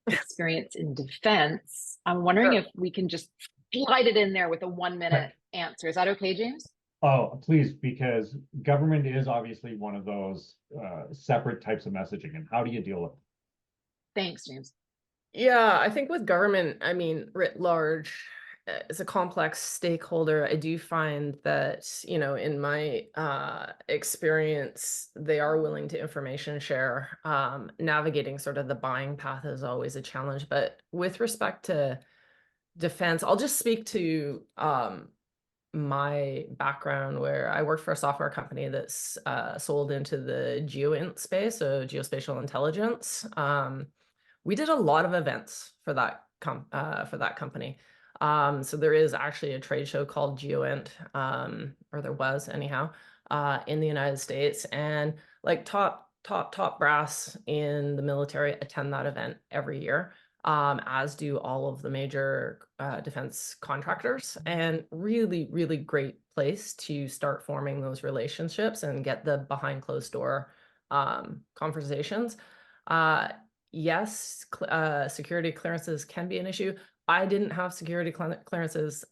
experience in defense, I'm wondering Sure. if we can just slide it in there with a 1-minute answer. Is that okay, James? Oh, please, because government is obviously one of those separate types of messaging. And how do you deal with it? Thanks, James. Yeah, I think with government, I mean, writ large, as a complex stakeholder, I do find that, in my experience, they are willing to information share. Navigating sort of the buying path is always a challenge. But with respect to defense, I'll just speak to my background, where I worked for a software company that's sold into the GeoInt space, so geospatial intelligence. We did a lot of events for that company. So there is actually a trade show called GeoInt, or there was anyhow, in the United States, and like top brass in the military attend that event every year. As do all of the major defense contractors, and really, really great place to start forming those relationships and get the behind closed door conversations. Yes, security clearances can be an issue. I didn't have security clearances,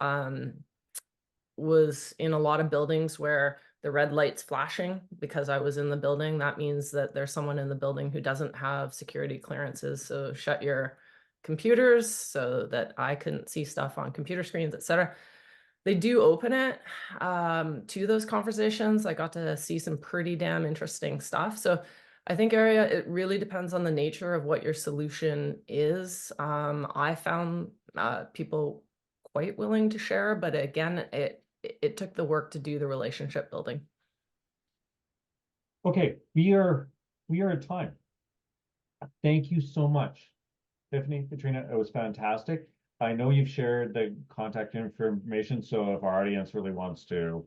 was in a lot of buildings where the red light's flashing because I was in the building. That means that there's someone in the building who doesn't have security clearances. So shut your computers so that I couldn't see stuff on computer screens, etc. They do open it to those conversations. I got to see some pretty damn interesting stuff. So I think, Aria, it really depends on the nature of what your solution is. I found people quite willing to share, but again, it took the work to do the relationship building. Okay, we are at time. Thank you so much, Tiffany, Katrina. It was fantastic. I know you've shared the contact information, so if our audience really wants to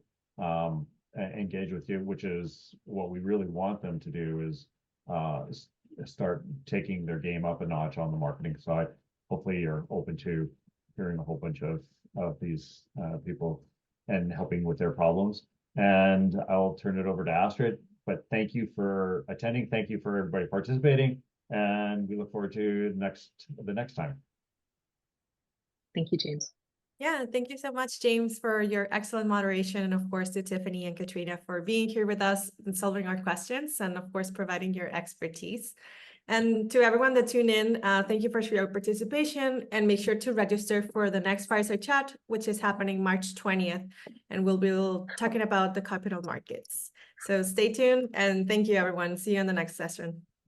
engage with you, which is what we really want them to do, is start taking their game up a notch on the marketing side. Hopefully you're open to hearing a whole bunch of these people and helping with their problems. And I'll turn it over to Astrid, but thank you for attending. Thank you for everybody participating. And we look forward to the next time. Thank you, James. Yeah, thank you so much, James, for your excellent moderation, and of course to Tiffany and Katrina for being here with us and solving our questions, and of course providing your expertise. And to everyone that tuned in, thank you for your participation, and make sure to register for the next Fireside Chat, which is happening March 20th, and we'll be talking about the capital markets. So stay tuned, and thank you, everyone. See you in the next session.